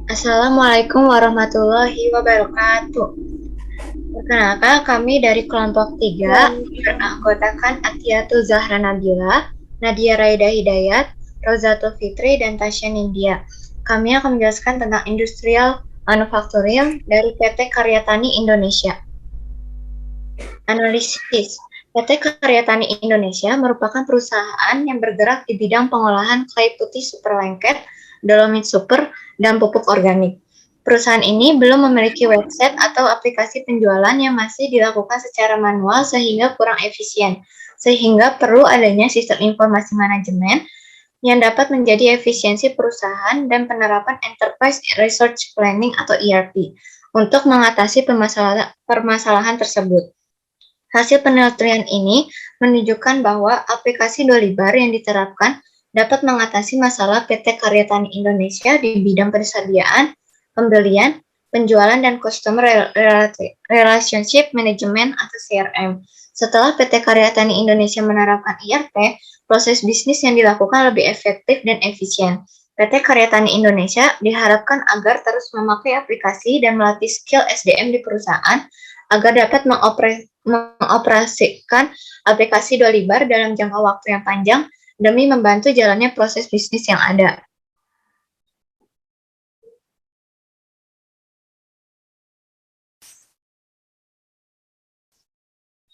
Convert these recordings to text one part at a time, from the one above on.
Assalamualaikum warahmatullahi wabarakatuh. Perkenalkan, kami dari kelompok 3 beranggotakan Atiyatu Zahra Nabila, Nadia Raida Hidayat, Rozatul Fitri, dan Tasya Nindya. Kami akan menjelaskan tentang industrial manufacturing dari PT Karya Tani Indonesia. Analisis. PT Karya Tani Indonesia merupakan perusahaan yang bergerak di bidang pengolahan clay putih super lengket, dolomit super, dan pupuk organik. Perusahaan ini belum memiliki website atau aplikasi penjualan yang masih dilakukan secara manual sehingga kurang efisien, sehingga perlu adanya sistem informasi manajemen yang dapat menjadi efisiensi perusahaan dan penerapan Enterprise Resource Planning atau ERP untuk mengatasi permasalahan tersebut. Hasil penelitian ini menunjukkan bahwa aplikasi Dolibar yang diterapkan dapat mengatasi masalah PT Karya Tani Indonesia di bidang persediaan, pembelian, penjualan, dan Customer Relationship Management atau CRM. Setelah PT Karya Tani Indonesia menerapkan ERP, proses bisnis yang dilakukan lebih efektif dan efisien. PT Karya Tani Indonesia diharapkan agar terus memakai aplikasi dan melatih skill SDM di perusahaan agar dapat mengoperasikan aplikasi Dolibar dalam jangka waktu yang panjang demi membantu jalannya proses bisnis yang ada.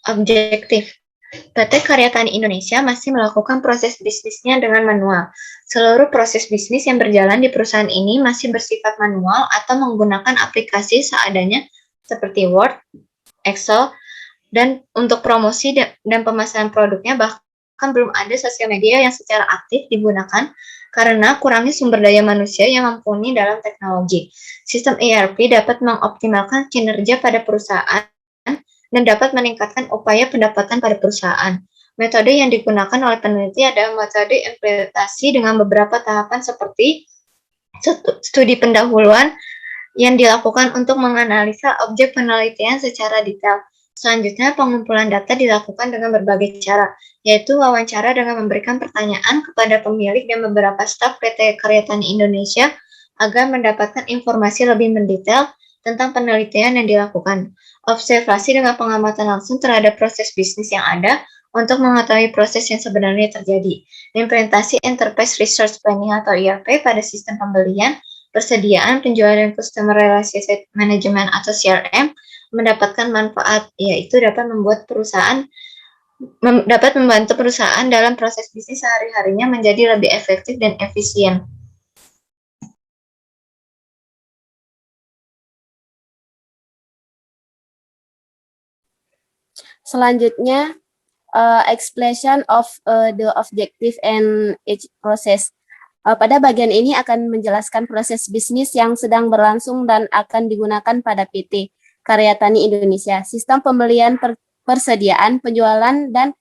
Objektif. PT Karya Tani Indonesia masih melakukan proses bisnisnya dengan manual. Seluruh proses bisnis yang berjalan di perusahaan ini masih bersifat manual atau menggunakan aplikasi seadanya seperti Word, Excel, dan untuk promosi dan pemasaran produknya bahkan belum ada sosial media yang secara aktif digunakan karena kurangnya sumber daya manusia yang mumpuni dalam teknologi. Sistem ERP dapat mengoptimalkan kinerja pada perusahaan dan dapat meningkatkan upaya pendapatan pada perusahaan. Metode yang digunakan oleh peneliti adalah metode implementasi dengan beberapa tahapan seperti studi pendahuluan yang dilakukan untuk menganalisa objek penelitian secara detail. Selanjutnya, pengumpulan data dilakukan dengan berbagai cara, yaitu wawancara dengan memberikan pertanyaan kepada pemilik dan beberapa staf PT Karya Tani Indonesia agar mendapatkan informasi lebih mendetail tentang penelitian yang dilakukan. Observasi dengan pengamatan langsung terhadap proses bisnis yang ada untuk mengetahui proses yang sebenarnya terjadi. Implementasi Enterprise Resource Planning atau ERP pada sistem pembelian, persediaan, penjualan, Customer Relationship Management atau CRM mendapatkan manfaat, yaitu dapat membantu perusahaan dalam proses bisnis sehari-harinya menjadi lebih efektif dan efisien. Selanjutnya, explanation of the objective and each process. Pada bagian ini akan menjelaskan proses bisnis yang sedang berlangsung dan akan digunakan pada PT Karya Tani Indonesia, sistem pembelian, persediaan, penjualan, dan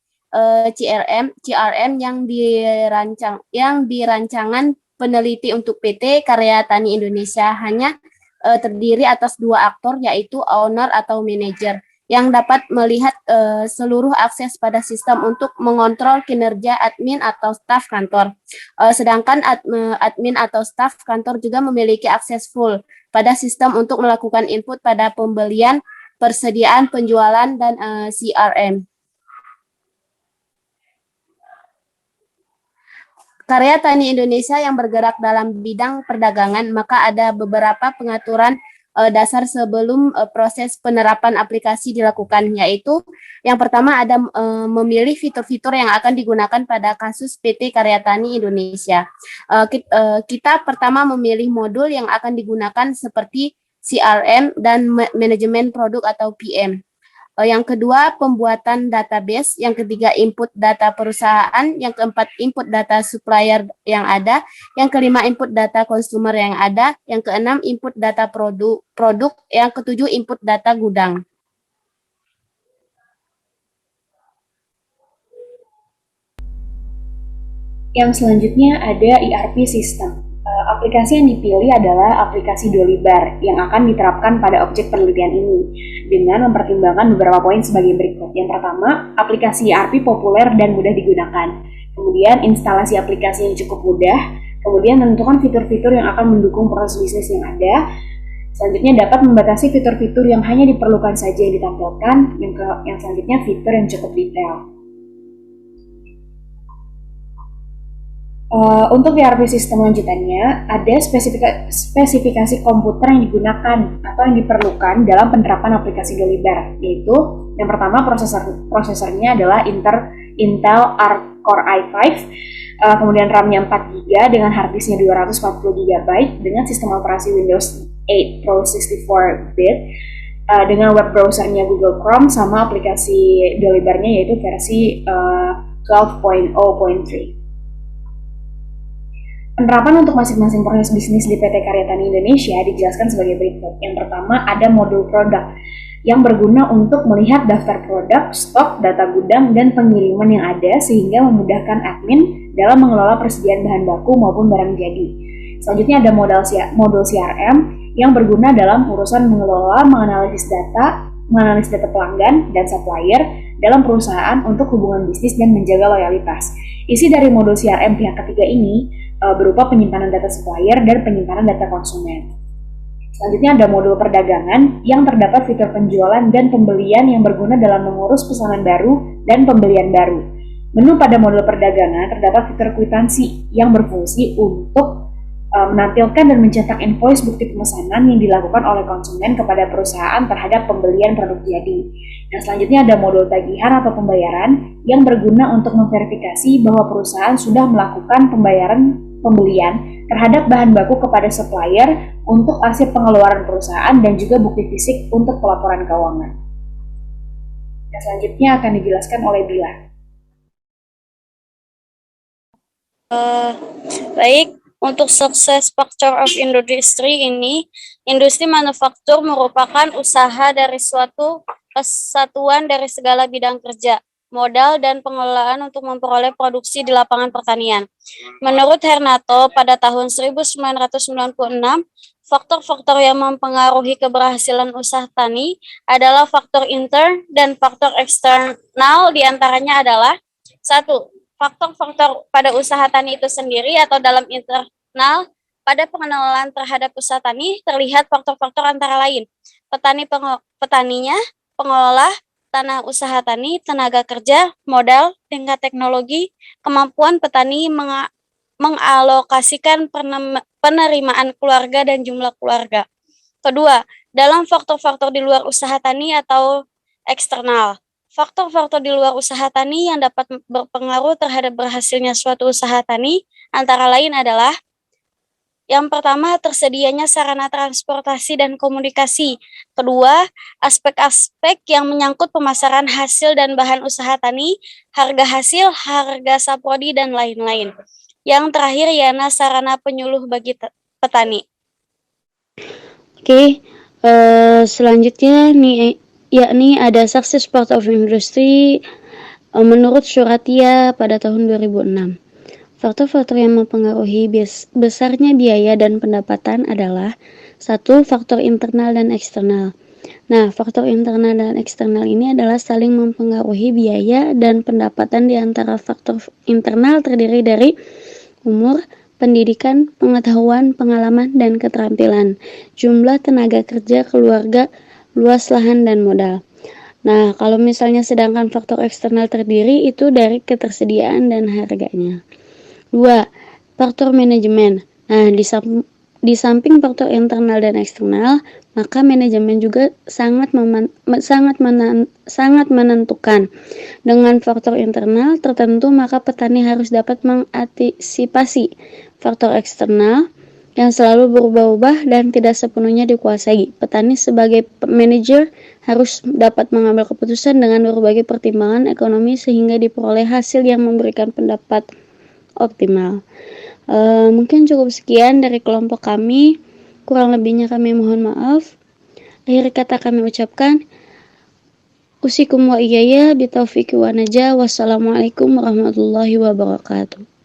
CRM yang dirancangan peneliti untuk PT Karya Tani Indonesia hanya terdiri atas dua aktor, yaitu owner atau manajer, yang dapat melihat seluruh akses pada sistem untuk mengontrol kinerja admin atau staf kantor. Sedangkan admin atau staf kantor juga memiliki akses full pada sistem untuk melakukan input pada pembelian, persediaan, penjualan, dan CRM. Karya Tani Indonesia yang bergerak dalam bidang perdagangan, maka ada beberapa pengaturan dasar sebelum proses penerapan aplikasi dilakukan, yaitu yang pertama ada memilih fitur-fitur yang akan digunakan pada kasus PT Karya Tani Indonesia. Kita pertama memilih modul yang akan digunakan seperti CRM dan manajemen produk atau PM. Yang kedua, pembuatan database. Yang ketiga, input data perusahaan. Yang keempat, input data supplier yang ada. Yang kelima, input data consumer yang ada. Yang keenam, input data produk. Yang ketujuh, input data gudang. Yang selanjutnya ada ERP system. Aplikasi yang dipilih adalah aplikasi Dolibar yang akan diterapkan pada objek penelitian ini dengan mempertimbangkan beberapa poin sebagai berikut. Yang pertama, aplikasi ERP populer dan mudah digunakan. Kemudian instalasi aplikasi yang cukup mudah, kemudian menentukan fitur-fitur yang akan mendukung proses bisnis yang ada. Selanjutnya dapat membatasi fitur-fitur yang hanya diperlukan saja yang ditampilkan. Yang selanjutnya fitur yang cukup detail. Untuk ERP sistem lanjutannya, ada spesifikasi komputer yang digunakan atau yang diperlukan dalam penerapan aplikasi Dollybar, yaitu yang pertama prosesornya adalah Intel Core i5, kemudian RAM-nya 4 GB dengan hard disk-nya 240 GB dengan sistem operasi Windows 8 Pro 64-bit, dengan web browsernya Google Chrome sama aplikasi Dollybar-nya yaitu versi 12.0.3. Penerapan untuk masing-masing proses bisnis di PT Karya Tani Indonesia dijelaskan sebagai berikut. Yang pertama ada modul produk yang berguna untuk melihat daftar produk, stok, data gudang, dan pengiriman yang ada sehingga memudahkan admin dalam mengelola persediaan bahan baku maupun barang jadi. Selanjutnya ada modul CRM yang berguna dalam urusan mengelola, menganalisis data pelanggan dan supplier dalam perusahaan untuk hubungan bisnis dan menjaga loyalitas. Isi dari modul CRM pihak ketiga ini berupa penyimpanan data supplier dan penyimpanan data konsumen. Selanjutnya ada modul perdagangan yang terdapat fitur penjualan dan pembelian yang berguna dalam mengurus pesanan baru dan pembelian baru. Menu pada modul perdagangan terdapat fitur kwitansi yang berfungsi untuk menampilkan dan mencetak invoice bukti pemesanan yang dilakukan oleh konsumen kepada perusahaan terhadap pembelian produk jadi. Dan selanjutnya ada modul tagihan atau pembayaran yang berguna untuk memverifikasi bahwa perusahaan sudah melakukan pembelian terhadap bahan baku kepada supplier untuk arsip pengeluaran perusahaan dan juga bukti fisik untuk pelaporan keuangan. Dan selanjutnya akan dijelaskan oleh Bila. Baik, untuk sukses factor of industry ini, industri manufaktur merupakan usaha dari suatu kesatuan dari segala bidang kerja, modal, dan pengelolaan untuk memperoleh produksi di lapangan pertanian. Menurut Hernato, pada tahun 1996, faktor-faktor yang mempengaruhi keberhasilan usaha tani adalah faktor intern dan faktor eksternal, diantaranya adalah 1. Faktor-faktor pada usaha tani itu sendiri atau dalam internal. Pada pengenalan terhadap usaha tani terlihat faktor-faktor antara lain petaninya, pengelola, tanah usaha tani, tenaga kerja, modal, tingkat teknologi, kemampuan petani mengalokasikan penerimaan keluarga dan jumlah keluarga. Kedua, dalam faktor-faktor di luar usaha tani atau eksternal. Faktor-faktor di luar usaha tani yang dapat berpengaruh terhadap berhasilnya suatu usaha tani antara lain adalah yang pertama, tersedianya sarana transportasi dan komunikasi. Kedua, aspek-aspek yang menyangkut pemasaran hasil dan bahan usaha tani, harga hasil, harga saprodi, dan lain-lain. Yang terakhir, yana sarana penyuluh bagi petani. Oke, selanjutnya nih, yakni ada success part of industry menurut Suratia pada tahun 2006. Faktor-faktor yang mempengaruhi besarnya biaya dan pendapatan adalah 1. Faktor internal dan eksternal. Nah, faktor internal dan eksternal ini adalah saling mempengaruhi biaya dan pendapatan di antara faktor internal terdiri dari umur, pendidikan, pengetahuan, pengalaman, dan keterampilan, jumlah tenaga kerja, keluarga, luas lahan, dan modal. Nah, kalau misalnya sedangkan faktor eksternal terdiri itu dari ketersediaan dan harganya. 2. Faktor manajemen. Nah, di samping faktor internal dan eksternal, maka manajemen juga sangat menentukan. Dengan faktor internal tertentu, maka petani harus dapat mengantisipasi faktor eksternal yang selalu berubah-ubah dan tidak sepenuhnya dikuasai. Petani sebagai manajer harus dapat mengambil keputusan dengan berbagai pertimbangan ekonomi sehingga diperoleh hasil yang memberikan pendapat optimal. Mungkin cukup sekian dari kelompok kami. Kurang lebihnya kami mohon maaf. Akhir kata kami ucapkan usikum wa iyaya bitaufiqi wa najah. Wassalamualaikum warahmatullahi wabarakatuh.